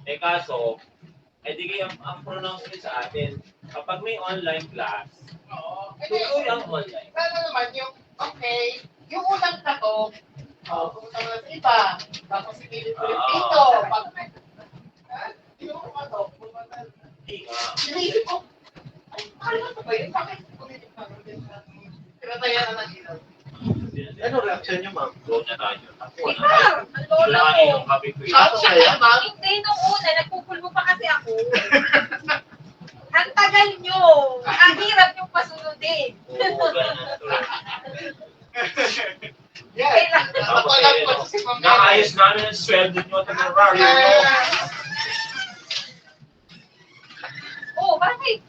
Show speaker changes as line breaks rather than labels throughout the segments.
Eh kaso, di kayo ang pronounce nyo sa atin, kapag may online class, tuloy ang online.
Sana naman yung, okay, yung unang tato, pumunta mo na sa iba, tapos pipilit-pilit dito, yung ano, sinisip ko, ay, ano ba yun? Bakit pumilit na natin? Pinataya na ng ilaw.
Ano reaction niyo, ma'am?
Go na tayo.
Ma'am, ang lola
Wala
ko.
yung copy ko.
Tapos kaya, ma'am,
Hindi nung una, nagpupulbo pa kasi ako. Ang tagal nyo. Ang hirap yung pasunodin.
Oo, ganun.
yeah,
Tapos
napalag pa si Ma'am Mary.
naayos namin ang sweldo nyo at ang raro nyo.
Oo, bakit?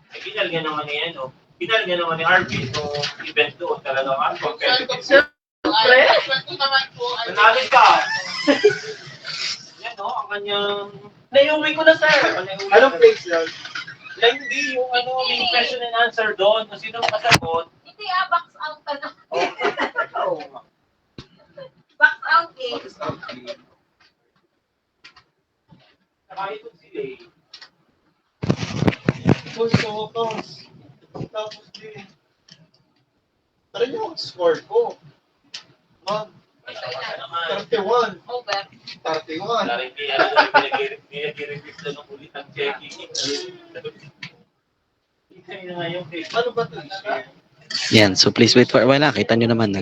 Ay, kinalga naman ni ano. Kinalga naman ni Arvin no event doon. Talagang competitive.
Ay, kwento naman po, ay,
Nanalo ka! Yan no, ang kanyang...
Naiuwi ko na, sir. Anong place yan?
Hindi, yung ano, may question and answer doon. Kung sino makasagot.
Hindi box out ka na.
Oo.
Box out eh.
Saka ito sila eh.
Tapos din. Tara niyo ang score ko. Ma'am,
Masama ka naman.
31.
Over.
31.
Wala rin kaya pinag-i-request na ng ulit ang checking. Hindi na nga yung case.
Ano ba ito?
Yan, so please wait for a while. Kita nyo naman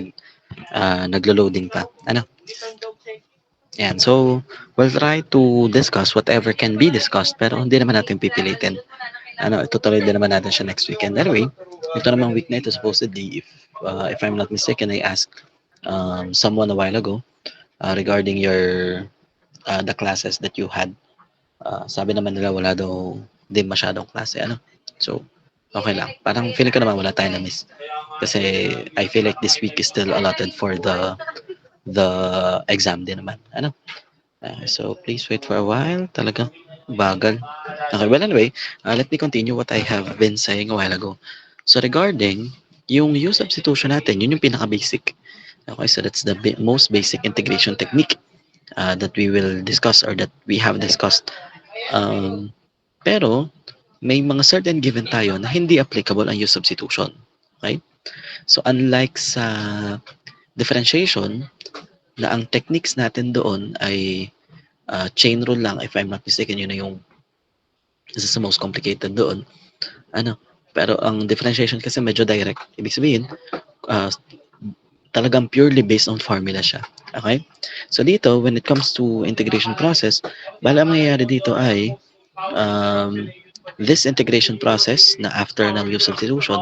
naglo-loading pa. Ano? Yan, so we'll try to discuss whatever can be discussed pero hindi naman natin pipilitin. Ano, itutuloy din naman natin siya next weekend. Anyway, ito namang week na ito supposedly, if I'm not mistaken, I asked someone a while ago regarding the classes that you had. Sabi naman nila wala daw din masyadong klase. Ano? So, okay lang. Parang feeling ko naman wala tayo na miss. Kasi I feel like this week is still allotted for the exam din naman. Ano? So please wait for a while. Talagang bagal. Okay, well anyway, let me continue what I have been saying a while ago. So regarding yung use substitution natin, yun yung pinaka-basic. Okay, so that's the most basic integration technique that we will discuss or that we have discussed. Pero may mga certain given tayo na hindi applicable ang use substitution. Okay? So unlike sa differentiation, na ang techniques natin doon ay chain rule lang, if I'm not mistaken, yun na yung this is the most complicated doon. Ano? Pero ang differentiation kasi medyo direct. Ibig sabihin, talagang purely based on formula siya. Okay? So dito, when it comes to integration process, bala ang mangyayari dito ay this integration process na after ng use substitution,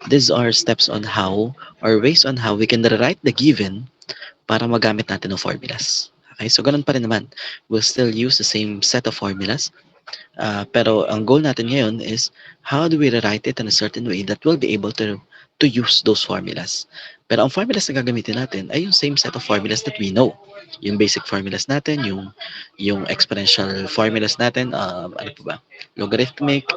these are steps on how or ways on how we can rewrite the given para magamit natin ng formulas. Okay, so ganun pa rin naman. We'll still use the same set of formulas. Pero ang goal natin ngayon is how do we rewrite it in a certain way that we'll be able to use those formulas. Pero ang formulas na gagamitin natin ay yung same set of formulas that we know. Yung basic formulas natin, yung exponential formulas natin, ano pa ba? Logarithmic,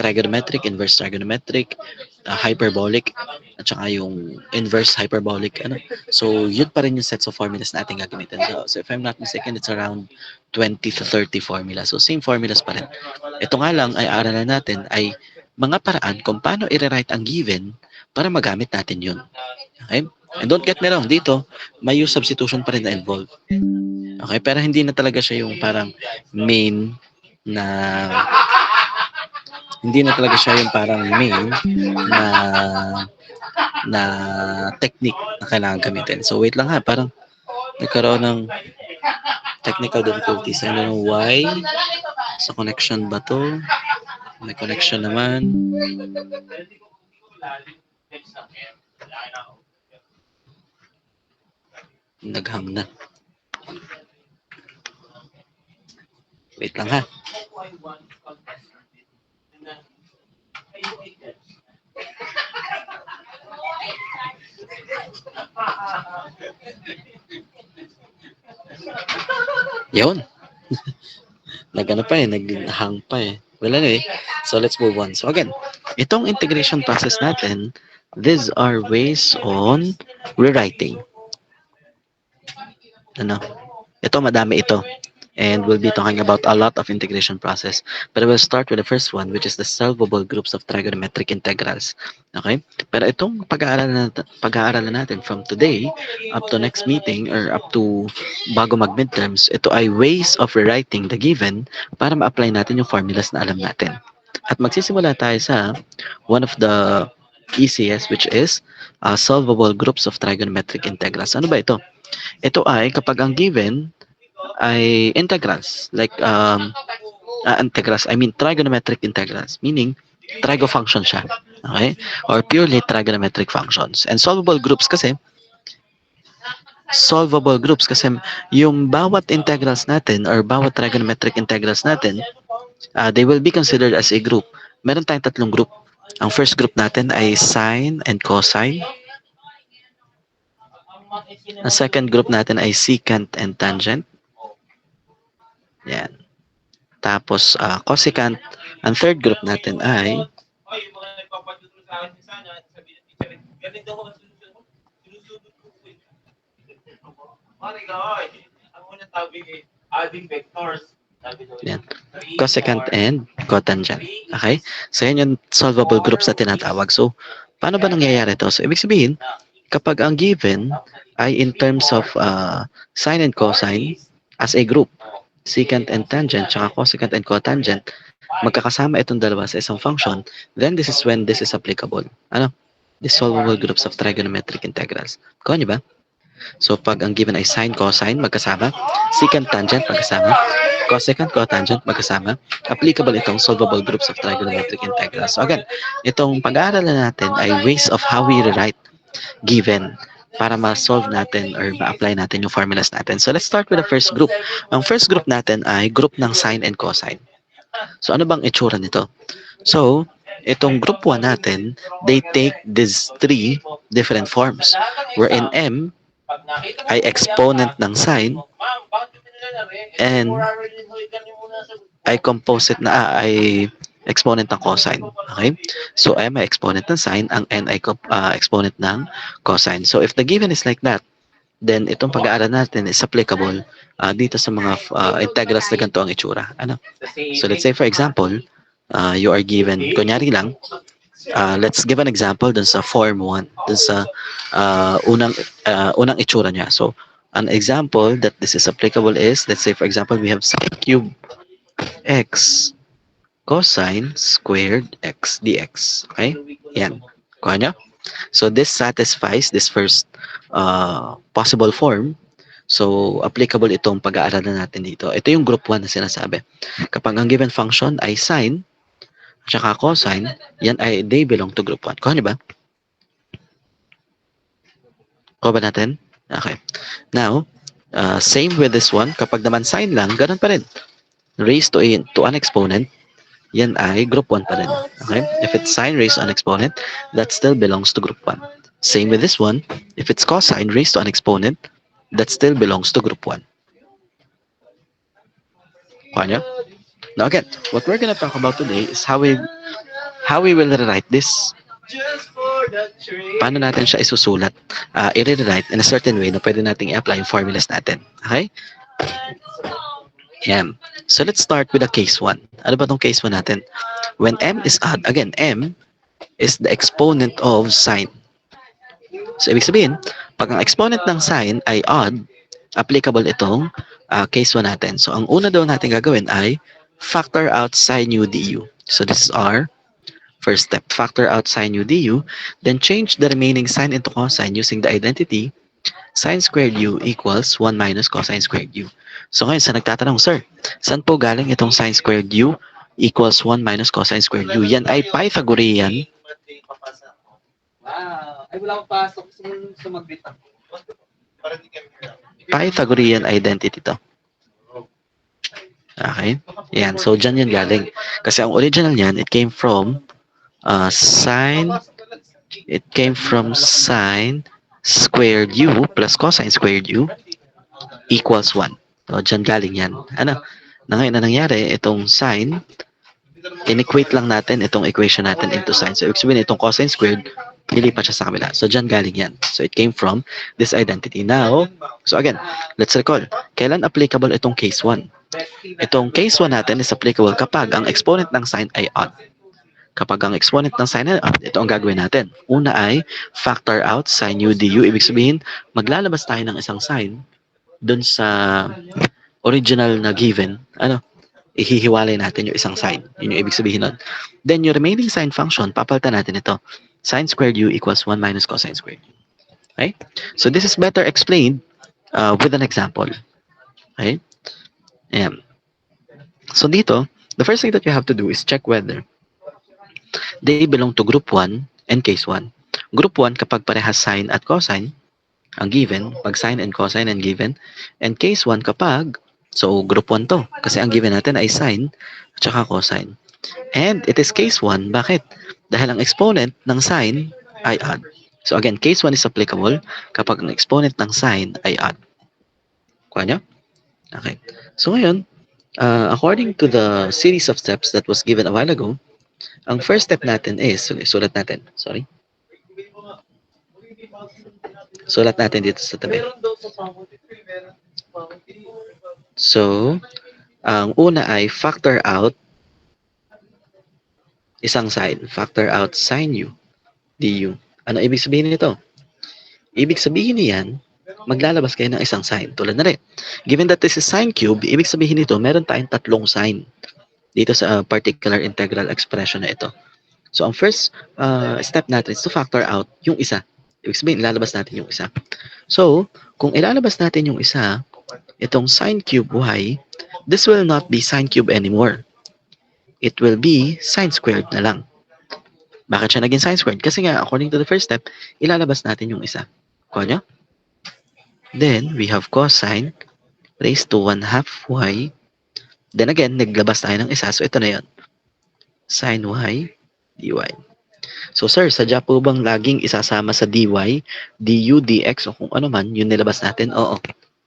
trigonometric, inverse trigonometric, hyperbolic, at saka yung inverse hyperbolic. Ano? So, yun pa rin yung sets of formulas natin gagamitin. So, if I'm not mistaken, it's around 20 to 30 formulas. So, same formulas pa rin. Ito nga lang ay aralan natin ay mga paraan kung paano i-rewrite ang given para magamit natin yun. Okay? And don't get me wrong, dito, may use substitution pa rin na involved. Okay? Pero hindi na talaga siya yung parang main na hindi na talaga siya yung parang main na technique na kailangan gamitin. So wait lang ha, parang nagkaroon ng technical difficulties. I don't know why. Sa connection ba to? May connection naman. Naghang na. Wait lang ha. Yun. Nag-ano pa naghang pa Well anyway, so let's move on. So again, itong integration process natin these are ways on rewriting. Ano? Ito, madami ito. And we'll be talking about a lot of integration process. But we'll start with the first one, which is the solvable groups of trigonometric integrals. Okay? Pero itong pag-aaralan natin from today up to next meeting or up to bago mag-midterms, ito ay ways of rewriting the given para ma-apply natin yung formulas na alam natin. At magsisimula tayo sa one of the easiest, which is solvable groups of trigonometric integrals. Ano ba ito? Ito ay kapag ang given ay integrals, like integrals, I mean trigonometric integrals, meaning trigo function siya, okay? Or purely trigonometric functions. And solvable groups kasi yung bawat integrals natin or bawat trigonometric integrals natin, they will be considered as a group. Meron tayong tatlong group. Ang first group natin ay sine and cosine. Ang second group natin ay secant and tangent. Yan. Tapos, cosecant. Ang third group natin ay
Ay, yung mga nagpapatuturo sa akin sana, sabi ng teacher, ganun daw ang solusyon mo. Sinusudot ko po yun. Mari ka, ang unang topic ay adding vectors. Sabi daw
yan. Cosecant and cotangent. Okay? So, yan yung solvable groups na tinatawag. So, paano ba nangyayari ito? So, ibig sabihin, kapag ang given ay in terms of sine and cosine as a group, secant and tangent, tsaka cosecant and cotangent, magkakasama itong dalawa sa isang function, then this is when this is applicable. Ano? The solvable groups of trigonometric integrals. Kuha niyo ba? So, pag ang given ay sine, cosine, magkasama, secant, tangent, magkasama, cosecant, cotangent, magkasama, applicable itong solvable groups of trigonometric integrals. So, again, itong pag-aaralan natin ay ways of how we rewrite given para ma-solve natin or ma-apply natin yung formulas natin. So, let's start with the first group. Ang first group natin ay group ng sine and cosine. So, ano bang itsura nito? So, itong group 1 natin, they take these three different forms. Wherein M ay exponent ng sine and ay composite na ay exponent ng cosine. Okay? So, M ay exponent ng sine, ang N ay exponent ng cosine. So, if the given is like that, then itong pag-aaral natin is applicable dito sa mga integrals na ganito ang itsura. Ano? So, let's say for example, you are given, kunyari lang, let's give an example dun sa form 1, dun sa unang itsura niya. So, an example that this is applicable is, let's say for example, we have sine cube x cosine squared x dx. Okay? Yan. Kuha nyo? So, this satisfies this first possible form. So, applicable itong pag-aaralan natin dito. Ito yung group 1 na sinasabi. Kapag ang given function ay sine, tsaka cosine, yan ay they belong to group 1. Kuha nyo ba? Kuha ba natin? Okay. Now, same with this one. Kapag naman sine lang, ganun pa rin. Raised to an exponent, yan ay group 1 pa rin. Okay? If it's sine raised to an exponent, that still belongs to group 1. Same with this one. If it's cosine raised to an exponent, that still belongs to group 1. Paano? Now again, what we're gonna talk about today is how we will rewrite this. Paano natin siya isusulat, i-rewrite in a certain way na pwede nating i-apply yung formulas natin. Okay? Yeah. So let's start with the case 1. Ano ba tong case 1 natin? When M is odd, again, M is the exponent of sine. So ibig sabihin, pag ang exponent ng sine ay odd, applicable itong case 1 natin. So ang una daw natin gagawin ay factor out sine u du. So this is our first step. Factor out sine u du, then change the remaining sine into cosine using the identity sine squared u equals 1 minus cosine squared u. So ngayon, sa nagtatanong, sir, saan po galing itong sine squared u equals 1 minus cosine squared u? Yan ay Pythagorean.
Ay, wala akong pasok. Sumagbit ako.
Pythagorean identity to. Okay? Yan. So, dyan yan galing. Kasi ang original niyan, it came from sine squared u plus cosine squared u equals 1. So, dyan galing yan. Ano? Na ngayon na nangyari, itong sine, in-equate lang natin itong equation natin into sine. So, ibig sabihin, itong cosine squared nilipat siya sa kabila. So, dyan galing yan. So, it came from this identity. Now, so again, let's recall. Kailan applicable itong case 1? Itong case 1 natin is applicable kapag ang exponent ng sign ay odd. Kapag ang exponent ng sign ay odd, ito ang gagawin natin. Una ay factor out sin u du. Ibig sabihin, maglalabas tayo ng isang sign dun sa original na given. Ihihiwalay natin yung isang sign. Yun yung ibig sabihin nun. Then, yung remaining sign function, papalitan natin ito. Sin squared u equals 1 minus cosine squared. Okay? So, this is better explained with an example. Okay? Ayan. So, dito, the first thing that you have to do is check whether they belong to group 1 and case 1. Group 1, kapag parehas sine at cosine, ang given, pag sine and cosine and given. And case 1 kapag, so group 1 to, kasi ang given natin ay sine at saka cosine. And it is case 1, bakit? Dahil ang exponent ng sine ay odd. So again, case 1 is applicable kapag ang exponent ng sine ay odd. Kuha niyo? Okay. So ngayon, according to the series of steps that was given a while ago, ang first step natin is, sulat natin, sorry. Sulat natin dito sa tabi. So, ang una ay factor out isang sign. Factor out sin u du. Ano ibig sabihin nito? Ibig sabihin niyan, maglalabas kayo ng isang sign. Tulad na rin. Given that this is sine cube, ibig sabihin nito, meron tayong tatlong sign dito sa particular integral expression na ito. So, ang first step natin is to factor out yung isa. Ibig sabihin, ilalabas natin yung isa. So, kung ilalabas natin yung isa, itong sine cube y, this will not be sine cube anymore. It will be sine squared na lang. Bakit siya naging sine squared? Kasi nga, according to the first step, ilalabas natin yung isa. Kuha nyo? Then, we have cosine raised to 1/2 y. Then again, naglabas tayo ng isa. So, ito na yun. Sin y dy. So, sir, sadya po bang laging isasama sa dy, du, dx, o kung ano man, yun nilabas natin? Oo.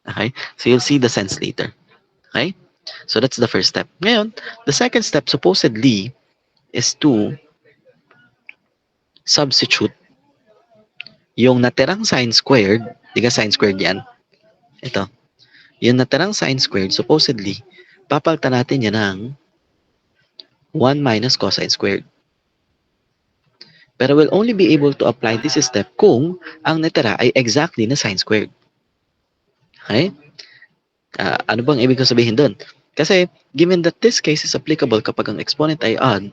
Okay? So, you'll see the sense later. Okay? So, that's the first step. Ngayon, the second step, supposedly, is to substitute yung natirang sine squared, di ka sine squared yan? Ito. Yung natirang sine squared, supposedly, papalitan natin yan ng 1 minus cosine squared. Pero we'll only be able to apply this step kung ang natira ay exactly na sine squared. Okay? Ano bang ibig sabihin doon? Kasi, given that this case is applicable kapag ang exponent ay odd,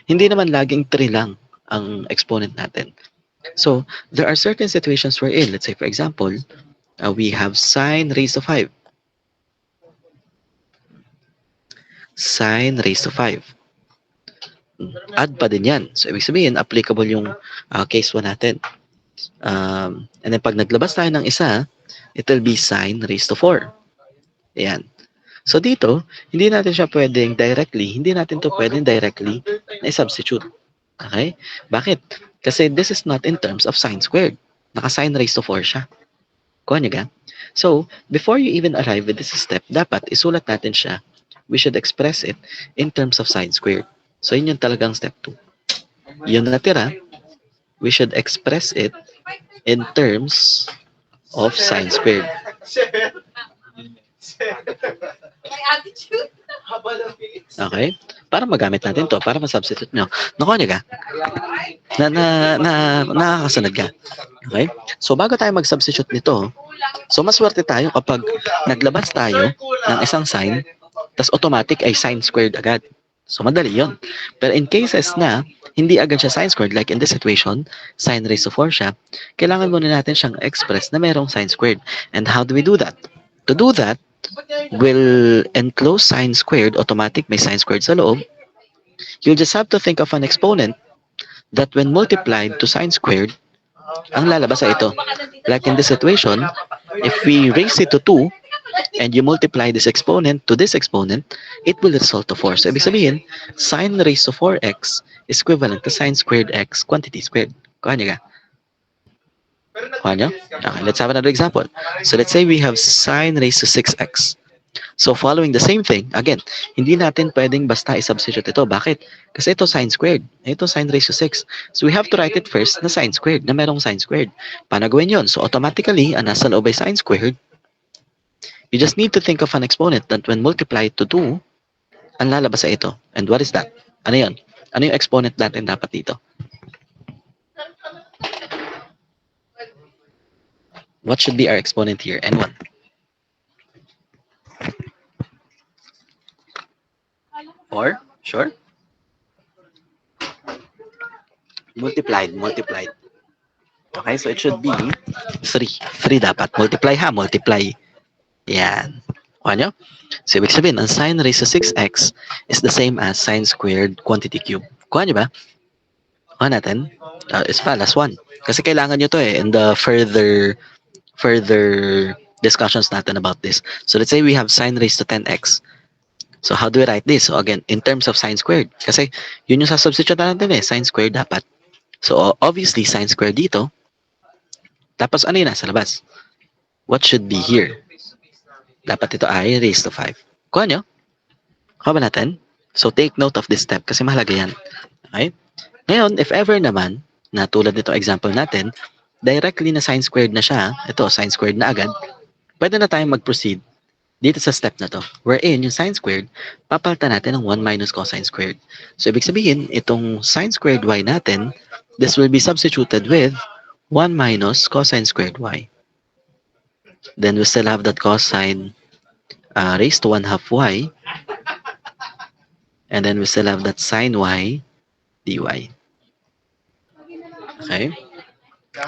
hindi naman laging 3 lang ang exponent natin. So, there are certain situations wherein, let's say for example, we have sine raised to 5. Sine raised to 5. Add pa din yan. So, ibig sabihin, applicable yung case 1 natin. And then, pag naglabas tayo ng isa, it will be sine raised to 4. Ayan. So, dito, hindi natin to pwedeng directly na substitute. Okay? Bakit? Kasi this is not in terms of sine squared. Naka-sine raised to 4 siya. Kuha niyo ga? So, before you even arrive with this step, dapat isulat natin siya. We should express it in terms of sine squared. So, yun yung talagang step 2. Yung natira, we should express it in terms of sine squared.
May attitude.
Okay? Para magamit natin to, para masubstitute nyo. Nakuha niyo ka? Nakakasunod ka. Okay? So, bago tayo mag-substitute nito, so maswerte tayo kapag naglabas tayo ng isang sign, tas automatic ay sine squared agad. So, madali yun. Pero in cases na hindi agad siya sine squared, like in this situation, sine raised to 4 siya, kailangan muna natin siyang express na merong sine squared. And how do we do that? To do that, we'll enclose sine squared, automatic, may sine squared sa loob. You'll just have to think of an exponent that when multiplied to sine squared, ang lalabas ay ito. Like in this situation, if we raise it to 2, and you multiply this exponent to this exponent, it will result to 4. So, ibig sabihin, sine raised to 4x is equivalent to sine squared x quantity squared. Kuha niyo ka? Kuha niyo? Okay, let's have another example. So, let's say we have sine raised to 6x. So following the same thing, again, hindi natin pwedeng basta i-substitute ito. Bakit? Kasi ito sine squared. Ito sine raised to 6. So we have to write it first na sine squared, na merong sine squared. Paano gawin yun? So automatically, ang nasa loob ay sine squared. You just need to think of an exponent that when multiplied to 2, ang lalabas ay ito. And what is that? Ano yun? Ano yung exponent natin dapat dito? What should be our exponent here? N1. Or? Sure? Multiplied. Okay, so it should be 3. 3 dapat. Multiply ha, multiply. Yan. Kuha nyo? So, ibig sabihin, ang sine raised to 6x is the same as sine squared quantity cube. Kuha nyo ba? Kuha natin. Is plus 1. Kasi kailangan nyo to in the further discussions natin about this. So, let's say we have sine raised to 10x. So, how do we write this? So, again, in terms of sine squared. Kasi, yun yung sasubstitute natin sine squared dapat. So, obviously, sine squared dito. Tapos, ano yun nasa labas? What should be here? Dapat ito ay raised to 5. Kuha nyo? Kuha ba natin? So, take note of this step kasi mahalaga yan. Okay? Ngayon, if ever naman, na tulad nito example natin, directly na sine squared na siya, ito, sine squared na agad, pwede na tayong mag-proceed dito sa step na to. Wherein, yung sine squared, papalitan natin ng 1 minus cosine squared. So, ibig sabihin, itong sine squared y natin, this will be substituted with 1 minus cosine squared y. Then we still have that cosine raised to 1/2 y. And then we still have that sine y dy. Okay?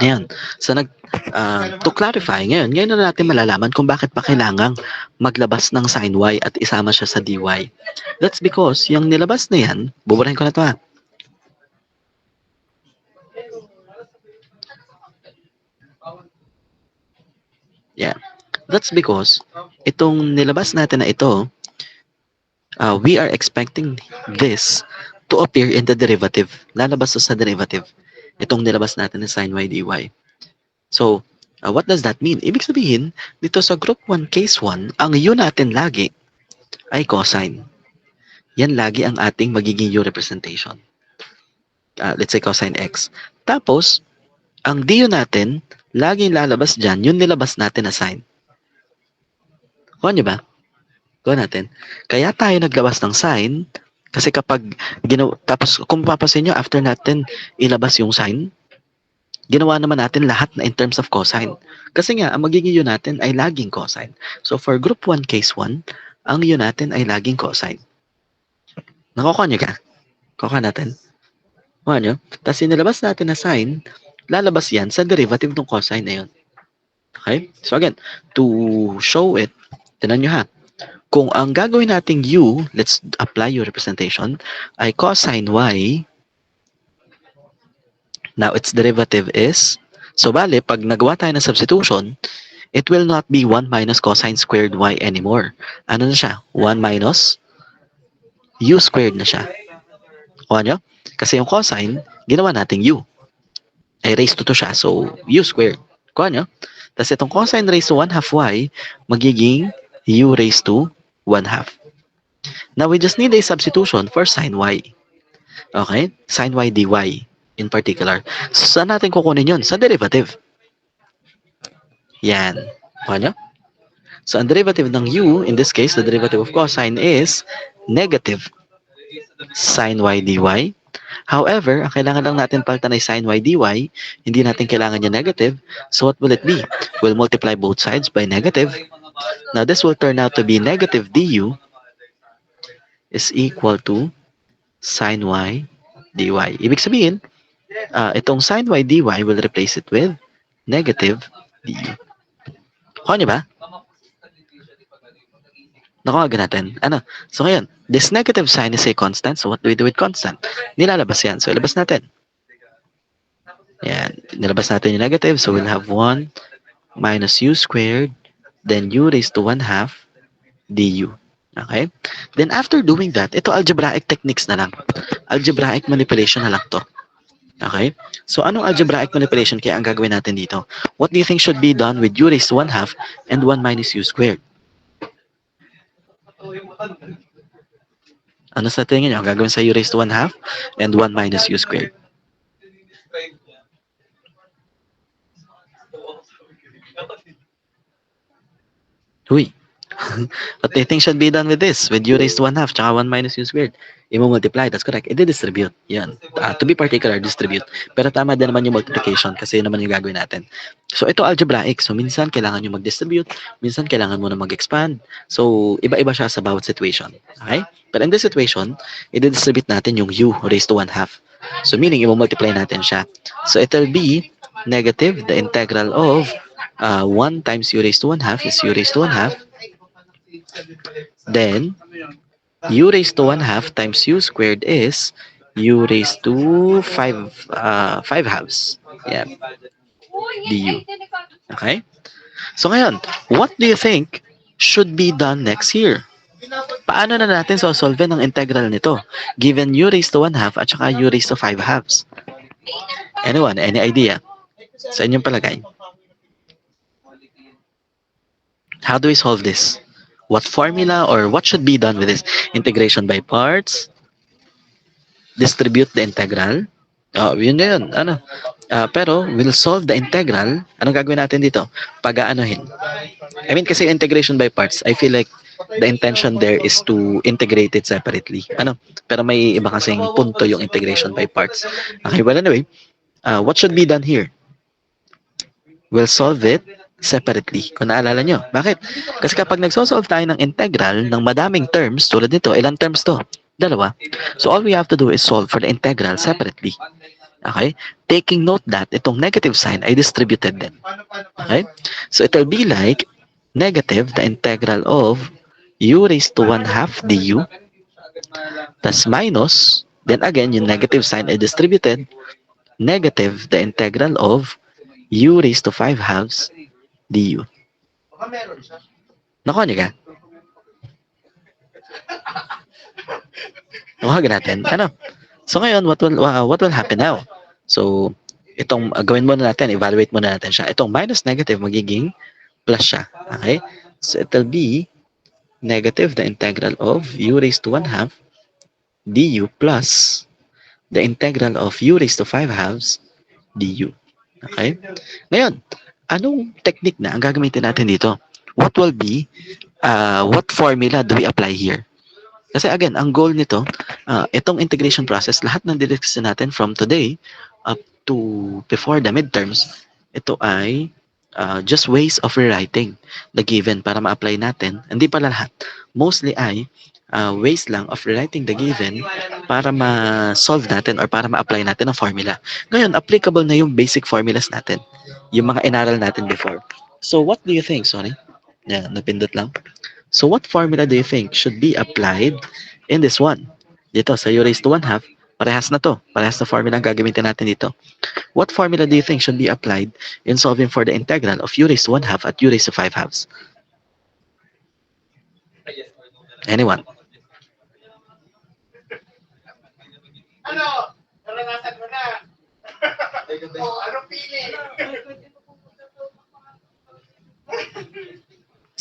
Ayan. So, to clarify, ngayon na natin malalaman kung bakit pa kailangang maglabas ng sine y at isama siya sa dy. That's because yung nilabas na yan, buburahin ko na ito ha. Yeah. That's because itong nilabas natin na ito, we are expecting this to appear in the derivative. Lalabas sa derivative. Itong nilabas natin na sin y dy. So, what does that mean? Ibig sabihin, dito sa group 1, case 1, ang u natin lagi ay cosine. Yan lagi ang ating magiging u representation. Let's say cosine x. Tapos, ang du natin, laging lalabas dyan, yung nilabas natin na sine. Kuha nyo ba? Kuha natin. Kaya tayo naglabas ng sine, kasi kapag, tapos kung mapapansin nyo, after natin ilabas yung sine, ginawa naman natin lahat na in terms of cosine. Kasi nga, ang magiging u natin ay laging cosine. So for group 1, case 1, ang u natin ay laging cosine. Nakukuha nyo ka? Kuha natin. Kuha nyo? Tapos inilabas natin na sine, lalabas yan sa derivative ng cosine na yun. Okay? So again, to show it, tinan nyo ha. Kung ang gagawin nating u, let's apply u representation, ay cosine y, now its derivative is, so bale, pag nagawa tayo ng substitution, it will not be 1 minus cosine squared y anymore. Ano na siya? 1 minus u squared na siya. Kuha nyo? Kasi yung cosine, ginawa nating u. Ay raised to siya, so u squared. Kuha nyo? Tapos itong cosine raised to 1/2 y, magiging u raised to 1/2. Now, we just need a substitution for sine y. Okay? Sine y dy in particular. So, saan natin kukunin yun? Sa derivative. Yan. Kuha nyo? So, ang derivative ng u, in this case, the derivative of cosine is negative sine y dy. However, ang kailangan lang natin palitan ay sine y dy, hindi natin kailangan yung negative. So, what will it be? We'll multiply both sides by negative. Now, this will turn out to be negative du is equal to sine y dy. Ibig sabihin, itong sine y dy will replace it with negative du. Kuha niyo ba? Nakuha natin. Ano? So ngayon, this negative sign is a constant. So what do we do with constant? Nilalabas yan. So ilabas natin. Yan. Nilabas natin yung negative. So we'll have 1 minus u squared, then u raised to 1/2 du. Okay? Then after doing that, ito algebraic techniques na lang. Algebraic manipulation na lang to. Okay? So anong algebraic manipulation kaya ang gagawin natin dito? What do you think should be done with u raised to 1/2 and 1 minus u squared? Ano sa tingin nyo? Ang gagawin sa u raised to 1 half and 1 minus u squared. Uy. What do you think should be done with this? With u raised to 1 half tsaka 1 minus u squared. I-multiply, that's correct. I-distribute. Yan. To be particular, distribute. Pero tama din naman yung multiplication kasi yun naman yung gagawin natin. So ito algebraic. So minsan kailangan nyo mag-distribute, minsan kailangan mo na mag-expand. So iba-iba siya sa bawat situation. Okay? But in this situation, i-distribute natin yung u raised to 1 half. So meaning, i-multiply natin siya. So it will be negative, the integral of 1 times u raised to 1 half is u raised to 1 half. Then, u raised to 1 half times u squared is u raised to 5 halves. Yeah. du. Okay? So ngayon, what do you think should be done next here? Paano na natin solve ng integral nito? Given u raised to 1 half at saka u raised to 5 halves. Anyone? Any idea? Sa inyong palagay? How do we solve this? What formula or what should be done with this? Integration by parts? Distribute the integral? Oh, yun na yun. Ano? Pero, we'll solve the integral. Anong gagawin natin dito? Pag-aanohin. I mean, kasi integration by parts, I feel like the intention there is to integrate it separately. Ano? Pero may iba kasing punto yung integration by parts. Okay, well anyway, what should be done here? We'll solve it separately. Kung naalala nyo. Bakit? Kasi kapag nagsosolve tayo ng integral ng madaming terms, tulad nito, ilang terms to? Dalawa. So all we have to do is solve for the integral separately. Okay? Taking note that itong negative sign ay distributed din. Okay? So it will be like negative the integral of u raised to 1 half du tas minus, then again, yung negative sign ay distributed, negative the integral of u raised to 5 halves du.
Baka meron siya.
Nakuha niyo ka? Nakuha natin. Ano? So ngayon, what will happen now? So, itong gawin muna natin, evaluate muna natin siya. Itong minus negative magiging plus siya. Okay? So, it will be negative the integral of u raised to 1 half du plus the integral of u raised to 5 halves du. Okay? Ngayon, anong technique na ang gagamitin natin dito? What will be, what formula do we apply here? Kasi again, ang goal nito, itong integration process, lahat ng didiscuss natin from today up to before the midterms, ito ay just ways of rewriting the given para ma-apply natin. Hindi pala lahat. Mostly ay ways lang of rewriting the given para ma-solve natin or para ma-apply natin ang formula. Ngayon, applicable na yung basic formulas natin. Yung mga inaral natin before. So, what do you think? Sorry. Yeah, napindot lang. So, what formula do you think should be applied in this one? Dito, sa u raised to 1 half, parehas na to. Parehas na formula ang gagamitin natin dito. What formula do you think should be applied in solving for the integral of u raised to 1 half at u raised to 5 halves? Anyone?
Ano? Naranasan mo na. Oh, anong pili?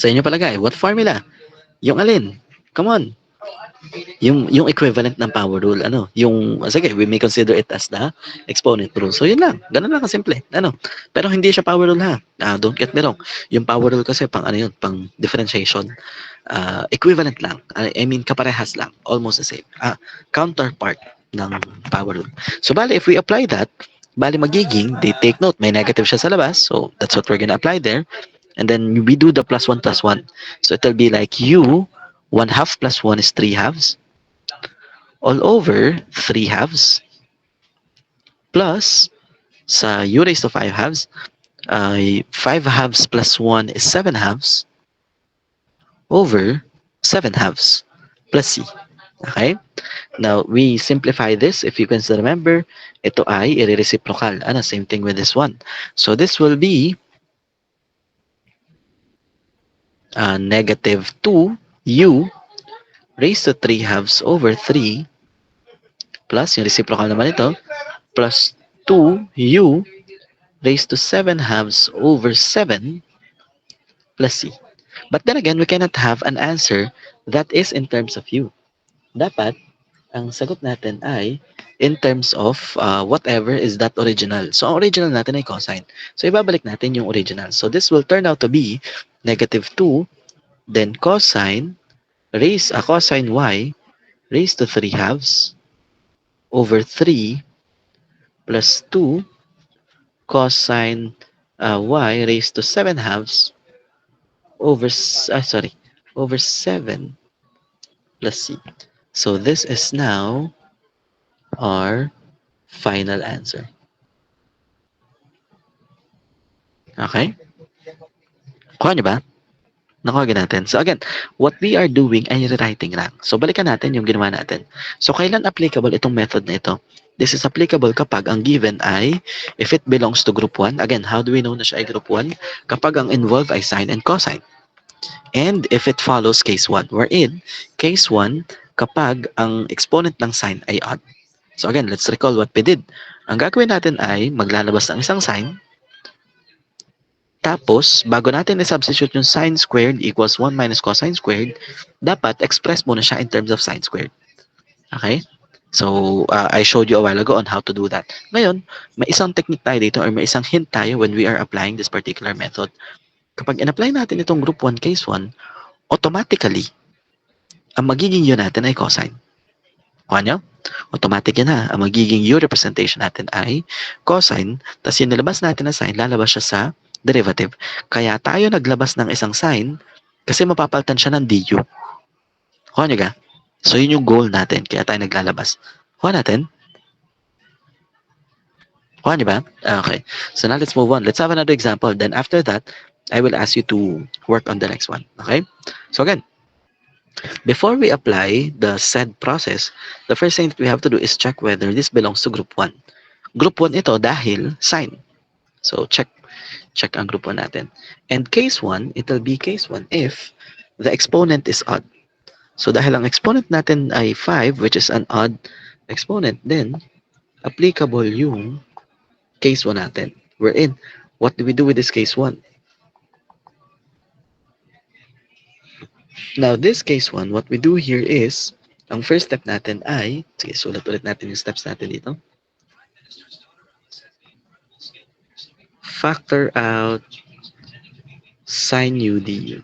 Sa inyo palagay, what formula? Yung alin? Come on. Yung equivalent ng power rule, ano? Yung, sige, we may consider it as the exponent rule. So, yun lang. Ganun lang kasimple. Ano? Pero hindi siya power rule, ha? Don't get me wrong. Yung power rule kasi, pang ano yun, pang differentiation. Equivalent lang. I mean, kaparehas lang. Almost the same. Counterpart ng power rule. So, bali, if we apply that, bali magiging, they take note, may negative siya sa labas. So, that's what we're gonna apply there. And then we do the plus 1 plus 1. So it will be like u 1 half plus 1 is 3 halves all over 3 halves plus sa u raised to 5 halves 5 halves plus 1 is 7 halves over 7 halves plus c. Okay? Now, we simplify this. If you can still remember, ito ay irreciprocal. Ano, same thing with this one. So this will be negative 2u raised to 3 halves over 3 plus, yung reciprocal naman ito, plus 2u raised to 7 halves over 7 plus c. But then again, we cannot have an answer that is in terms of u. Dapat, ang sagot natin ay in terms of whatever is that original. So, ang original natin ay cosine. So, ibabalik natin yung original. So, this will turn out to be negative 2, then cosine y raised to 3 halves over 3 plus 2 cosine y raised to 7 halves over 7 plus c. So this is now our final answer. Okay? Kuha niyo ba? Nakuha natin. So again, what we are doing ay rewriting lang. So balikan natin yung ginawa natin. So kailan applicable itong method na ito? This is applicable kapag ang given ay, if it belongs to group 1, again, how do we know na siya ay group 1? Kapag ang involved ay sine and cosine. And if it follows case 1, wherein case 1, kapag ang exponent ng sine ay odd. So again, let's recall what we did. Ang gagawin natin ay maglalabas ng isang sine. Tapos, bago natin i-substitute yung sine squared equals 1 minus cosine squared, dapat express muna siya in terms of sine squared. Okay? So, I showed you a while ago on how to do that. Ngayon, may isang technique tayo dito or may isang hint tayo when we are applying this particular method. Kapag in-apply natin itong group 1, case 1, automatically, ang magiging u natin ay cosine. Kuha nyo? Automatic yan ha. Ang magiging u representation natin ay cosine, tapos yung nilabas natin na sine, lalabas siya sa derivative. Kaya tayo naglabas ng isang sine kasi mapapalitan siya ng du. Kuha nyo ga? So, yun yung goal natin. Kaya tayo naglalabas. Kuha natin. Kuha nyo ba? Okay. So, now let's move on. Let's have another example. Then, after that, I will ask you to work on the next one. Okay? So, again, before we apply the said process, the first thing that we have to do is check whether this belongs to group 1. Group 1 ito dahil sine. So, check ang group 1 natin. And case 1, it will be case 1 if the exponent is odd. So, dahil ang exponent natin ay 5, which is an odd exponent, then, applicable yung case 1 natin. We're in. What do we do with this case 1? Now, this case 1, what we do here is, ang first step natin ay, sige, sulat ulit natin yung steps natin dito. Factor out sine u du.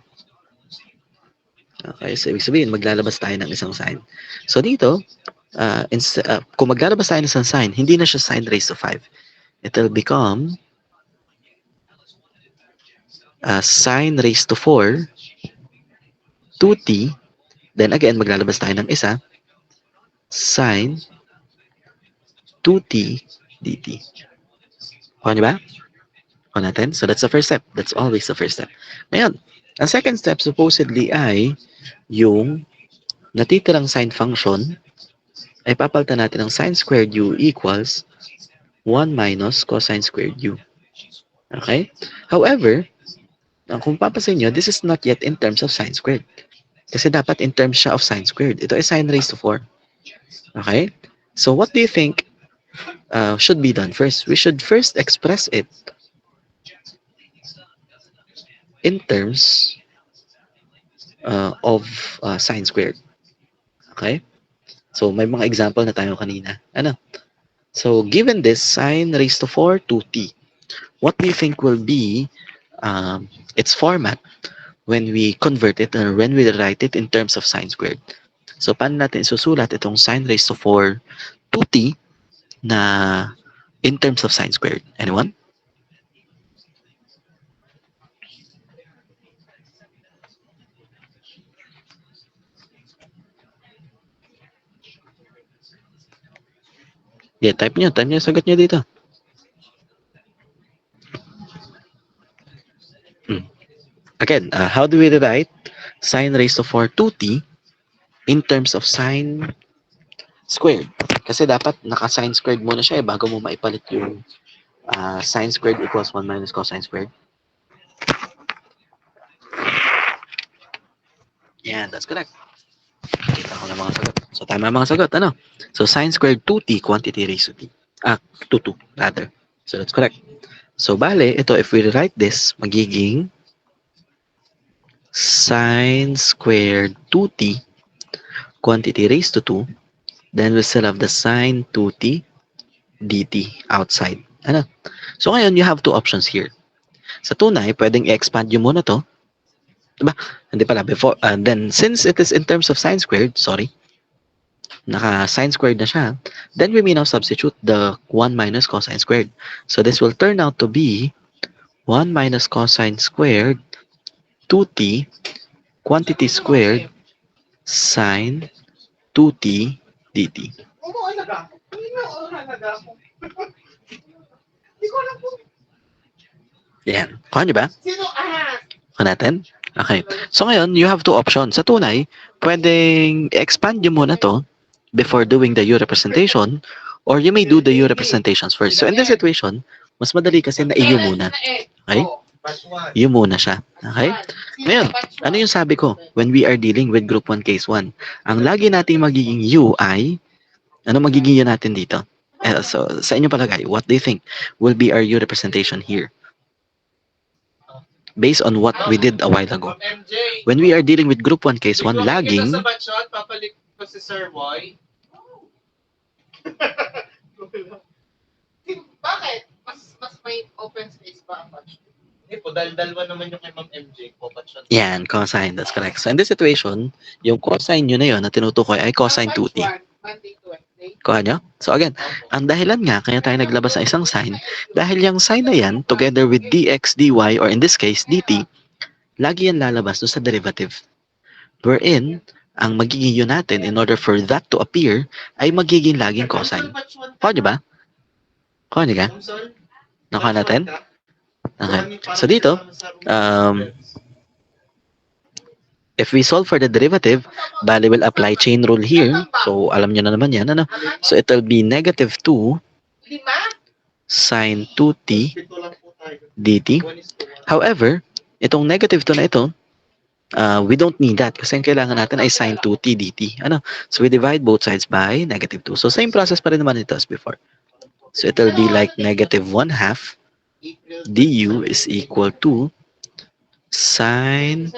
Okay, so ibig sabihin, maglalabas tayo ng isang sine. So dito, kung maglalabas tayo ng isang sine, hindi na siya sine raised to 5. It will become sine raised to 4 2t. Then again, maglalabas tayo ng isa, sine 2t dt. Kuha niyo ba? Natin. So that's the first step. That's always the first step. Ngayon, ang second step supposedly ay yung natitirang sine function ay papalitan natin ng sine squared u equals 1 minus cosine squared u. Okay? However, kung papasin nyo, this is not yet in terms of sine squared. Kasi dapat in terms siya of sine squared. Ito ay sine raised to 4. Okay? So what do you think should be done first? We should first express it in terms of sine squared. Okay? So, may mga example na tayo kanina. Ano? So, given this sine raised to 4 2t, what do you think will be its format when we convert it or when we write it in terms of sine squared? So, paano natin isusulat itong sine raised to 4 2t na in terms of sine squared? Anyone? Yeah, type nyo sagot nyo dito. Again, how do we write sine raised to 4 2t in terms of sine squared? Kasi dapat naka-sine squared muna siya bago mo maipalit yung sine squared equals 1 minus cosine squared. Yeah, that's correct. Kita ko na mga sagot. So, tama mga sagot, ano? So, sine squared 2t quantity raised to t. 2 rather. So, that's correct. So, bale, ito, if we write this, magiging sine squared 2t quantity raised to 2. Then we still have the sine 2t dt outside. Ano? So ngayon, you have two options here. Sa tunay, pwedeng i-expand nyo muna to. Diba? Hindi pala. Before, then, since it is in terms of sine squared, sorry, naka-sine squared na siya, then we may now substitute the 1 minus cosine squared. So this will turn out to be 1 minus cosine squared 2t quantity squared sine 2t dt.
Oo, alaga ako. Hindi na, alaga ako. Hindi ko alam kung
Yan. Kuha niyo ba?
sino,
Kuha natin? Okay. So ngayon, you have two options. Sa tunay, pwedeng expand nyo muna to before doing the U representation, or you may do the U representations first. So in this situation, mas madali kasi na U muna. Okay?
Batch 1.
U muna siya. Okay? Ngayon, ano yung sabi ko when we are dealing with group 1 case 1? Ang lagi nating magiging U ay, ano magiging U natin dito? So, sa inyo palagay, what do you think will be our U representation here? Based on what we did a while ago.
MJ.
When we are dealing with group 1 case 1, laging,
Sa batch 1, papalit ko si Sir Boy.
Bakit? Mas may open space ba ang batch?
Hindi po, dahil dalawa naman yung kay Ma'am MJ po, batch 1.
yan, cosine, that's correct. So in this situation, yung cosine nyo na yun na tinutukoy ay cosine 2t.
Monday to Wednesday.
Kuha nyo? So again, ang dahilan nga, kaya tayo naglabas ng isang sign, dahil yung sign na yan, together with dx, dy, or in this case, dt, lagi yan lalabas doon sa derivative. Wherein, ang magiging yun natin, in order for that to appear, ay magiging laging cosine. Kuha nyo ba? Kuha nyo ka? Nakuha natin? Okay. So dito, if we solve for the derivative, bali will apply chain rule here. So, alam nyo na naman yan. Ano? So, it will be negative 2
Lima?
sine 2t dt. However, itong negative 2 na ito, we don't need that kasi ang kailangan natin ay sine 2t dt. Ano? So, we divide both sides by negative 2. So, same process pa rin naman ito as before. So, it will be like negative 1/2 du is equal to sine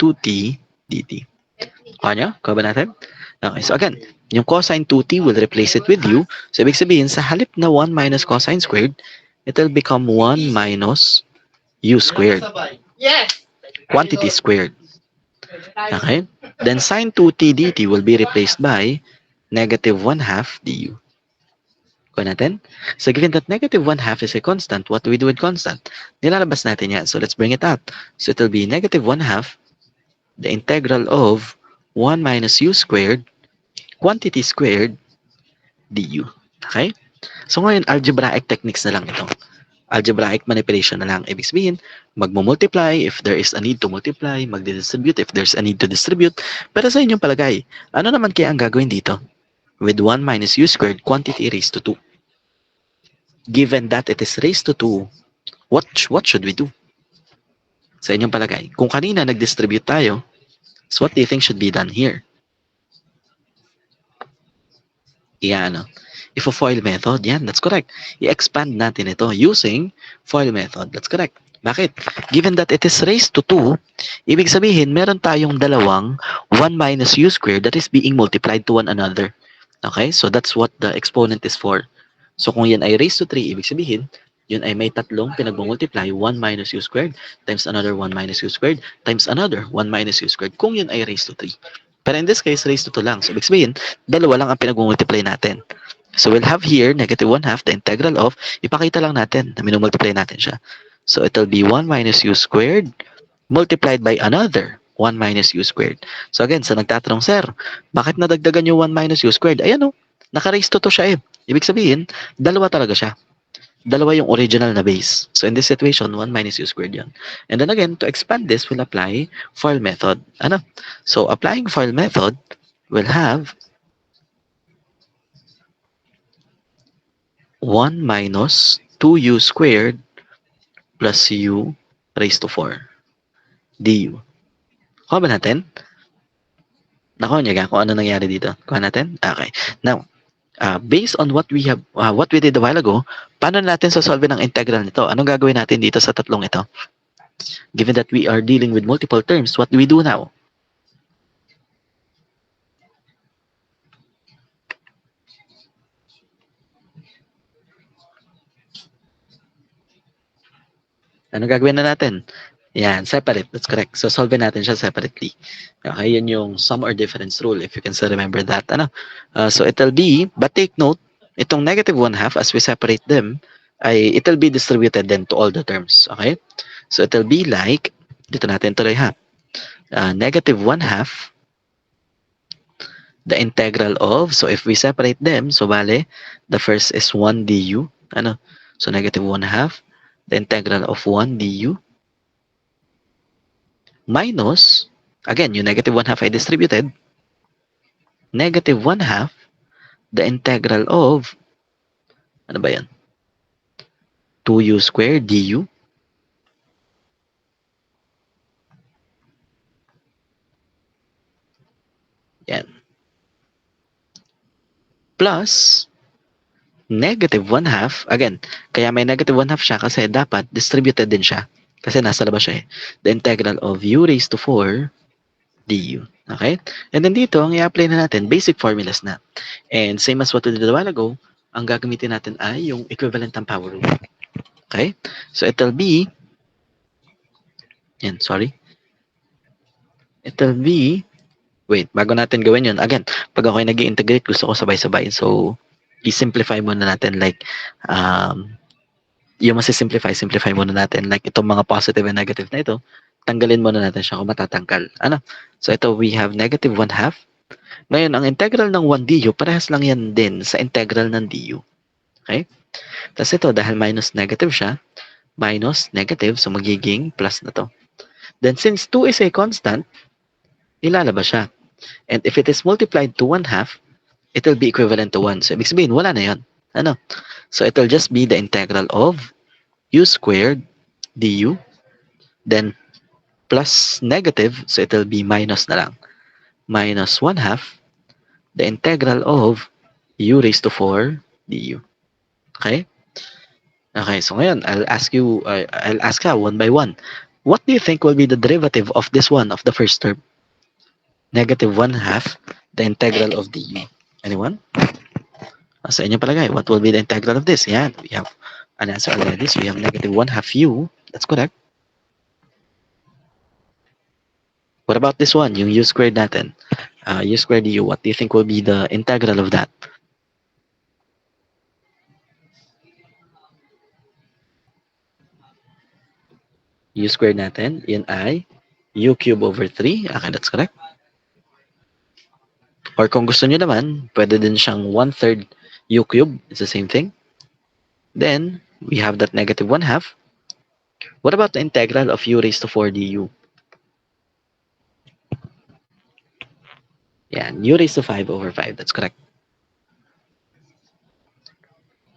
2t dt. Kuha nyo? Kuha ba natin? Okay, so again, yung cosine 2t will replace it with u. So, ibig sabihin, sa halip na 1 minus cosine squared, it will become 1 minus u squared.
Yes.
Quantity squared. Okay? Then, sine 2t dt will be replaced by negative 1/2 du. Kuha natin? So, given that negative 1/2 is a constant, what do we do with constant? Nilalabas natin yan. So, let's bring it up. So, it will be negative 1/2 the integral of 1 minus u squared quantity squared du. Okay? So ngayon, algebraic techniques na lang ito. Algebraic manipulation na lang. Ibig sabihin, magmumultiply if there is a need to multiply, magdidistribute if there's a need to distribute. Pero sa inyong palagay, ano naman kaya ang gagawin dito? With 1 minus u squared quantity raised to 2. Given that it is raised to 2, what should we do? Sa inyong palagay. Kung kanina nag-distribute tayo, so what do you think should be done here? Yan. If a FOIL method, yan, that's correct. I-expand natin ito using FOIL method. That's correct. Bakit? Given that it is raised to 2, ibig sabihin, meron tayong dalawang 1 minus u squared that is being multiplied to one another. Okay? So that's what the exponent is for. So kung yan ay raised to 3, ibig sabihin, yun ay may tatlong pinag-multiply, 1 minus u squared times another 1 minus u squared times another 1 minus u squared kung yun ay raised to 3. Pero in this case, raised to 2 lang. So, ibig sabihin, dalawa lang ang pinag-multiply natin. So, we'll have here negative 1/2 the integral of, ipakita lang natin na minumultiply natin siya. So, it will be 1 minus u squared multiplied by another 1 minus u squared. So, again, sa nagtatanong, sir, bakit nadagdagan yung 1 minus u squared? Ayan o, naka-raised to 2 siya eh. Ibig sabihin, dalawa talaga siya. Dalawa yung original na base. So, in this situation, 1 minus u squared yun. And then again, to expand this, we'll apply FOIL method. Ano? So, applying FOIL method, we'll have 1 minus 2u squared plus u raised to 4 du. Kuha ba natin? Nakuha niya kung ano nangyari dito. Kuha natin? Okay. Now, based on what we have, what we did a while ago, paano natin sasolve ng integral nito? Anong gagawin natin dito sa tatlong ito? Given that we are dealing with multiple terms, what do we do now? Ano gagawin na natin? Yan, separate. That's correct. So, solve natin siya separately. Okay, yun yung sum or difference rule, if you can still remember that. Ano? So, it'll be, but take note, itong negative 1/2, as we separate them, it'll be distributed then to all the terms. Okay? So, it'll be like, dito natin tuloy ha. Negative 1/2, the integral of, so if we separate them, so bale, the first is 1 du. Ano? So, negative 1/2, the integral of 1 du minus, again, yung negative 1/2 ay distributed, negative 1/2, the integral of, ano ba yan? 2u squared du yan. Plus, negative 1/2, again, kaya may negative 1/2 siya kasi dapat distributed din siya. Kasi nasa labas siya eh. The integral of u raised to 4 du. Okay? And then dito, ang i-apply na natin, basic formulas na. And same as what we did a while ago, ang gagamitin natin ay yung equivalent ng power rule. Okay? So it'll be, yan, sorry. It'll be, wait, bago natin gawin yun, again, pag ako ay nag-integrate, gusto ko sabay-sabay. So, i-simplify muna natin like, yung simplify muna natin like itong mga positive and negative na ito, tanggalin muna natin siya kung matatanggal. Ano? So, ito, we have negative 1/2. Ngayon, ang integral ng 1 du, parehas lang yan din sa integral ng du. Okay? Tapos ito, dahil minus negative siya, minus negative, so magiging plus na to. Then, since 2 is a constant, ilalabas siya. And if it is multiplied to 1/2, it will be equivalent to 1. So, ibig sabihin, wala na yun. Ano? So, it will just be the integral of u squared du, then plus negative, so it will be minus na lang. Minus 1/2, the integral of u raised to 4 du. Okay? Okay, so ngayon, I'll ask you one by one. What do you think will be the derivative of this one, of the first term? Negative 1/2, the integral of du. Anyone? Sa inyo palagay, what will be the integral of this? Yan, we have an answer already. So we have negative 1/2 u. That's correct. What about this one, yung u squared natin? U squared du, what do you think will be the integral of that? U squared natin, yun ay u cube over 3. Okay, that's correct. Or kung gusto nyo naman, pwede din siyang 1/3 u cube. It's the same thing. Then, we have that negative 1/2. What about the integral of u raised to 4 du? Yeah, u raised to 5 over 5. That's correct.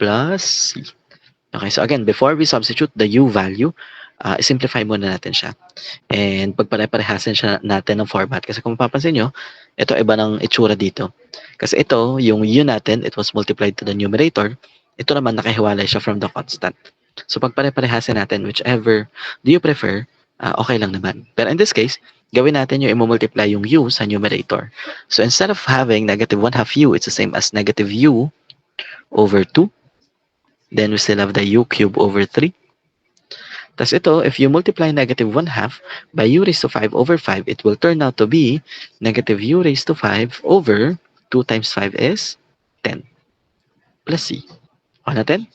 Plus c. Okay, so again, before we substitute the u value, simplify muna natin siya. And pagpare-parehasin siya natin ng format. Kasi kung mapapansin nyo, ito iba ng itsura dito. Kasi ito, yung u natin, it was multiplied to the numerator. Ito naman, nakahiwalay siya from the constant. So pagpare-parehasin natin, whichever do you prefer, okay lang naman. Pero in this case, gawin natin yung i-multiply yung u sa numerator. So instead of having negative 1/2 u, it's the same as negative u over 2. Then we still have the u cube over 3. Tapos ito, if you multiply negative 1/2 by u raised to 5 over 5, it will turn out to be negative u raised to 5 over 2 times 5 is 10 plus c. Okay natin?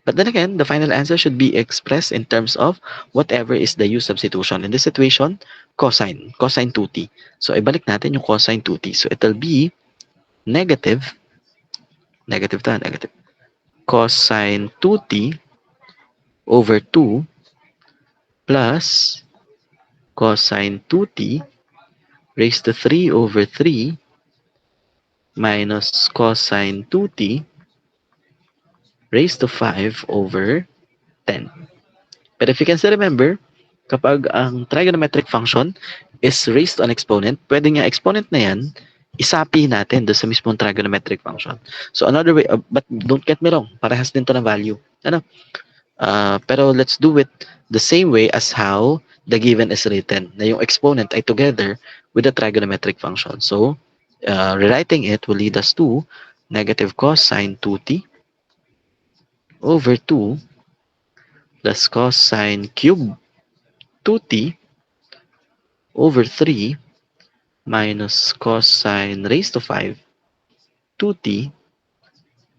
But then again, the final answer should be expressed in terms of whatever is the u substitution. In this situation, cosine 2t. So, ibalik natin yung cosine 2t. So, it'll be negative cosine 2t over 2 plus cosine 2t raised to 3 over 3 minus cosine 2t raised to 5 over 10. But if you can still remember, kapag ang trigonometric function is raised to an exponent, pwede nga exponent na yan, isapi natin doon sa mismong trigonometric function. So another way, but don't get me wrong, parehas din to na value. Ano? Pero let's do it the same way as how the given is written, na yung exponent ay together with the trigonometric function. So, rewriting it will lead us to negative cosine 2t over 2 plus cosine cube 2t over 3 minus cosine raised to 5 2t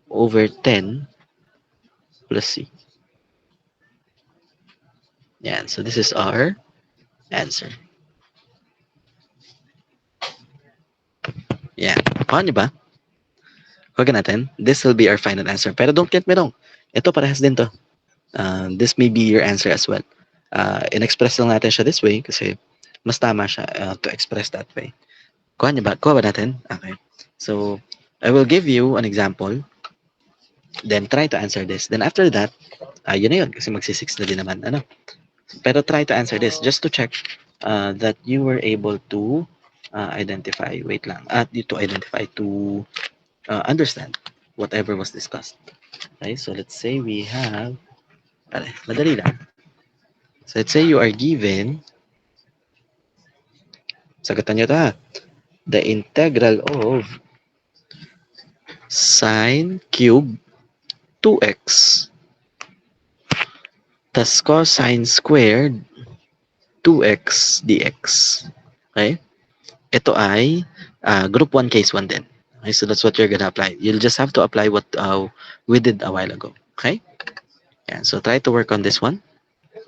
over 10 plus c. Yan. So this is our answer. Yan. Kuha niyo ba? Huwag natin. This will be our final answer. Pero don't get me wrong. Ito parehas din to. This may be your answer as well. In-express lang natin siya this way kasi mas tama siya to express that way. Kuha niyo ba? Kuha ba natin? Okay. So, I will give you an example. Then try to answer this. Then after that, yun na yun. Kasi magsi-6 na din naman. Ano? Pero try to answer this just to check that you were able to identify. Wait lang. To identify, to understand whatever was discussed. Okay, so let's say we have, madali lang. So let's say you are given, sagutan nyo ta, the integral of sine cube 2x tas cosine squared 2x dx. Okay? Ito ay group 1 case 1 din. Okay, so that's what you're gonna apply. You'll just have to apply what we did a while ago. Okay? Yeah, so try to work on this one.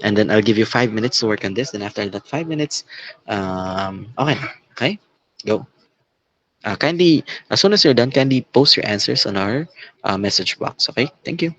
And then I'll give you 5 minutes to work on this. Then after that 5 minutes, okay. Okay? Go. Kindly, as soon as you're done, kindly post your answers on our message box. Okay? Thank you.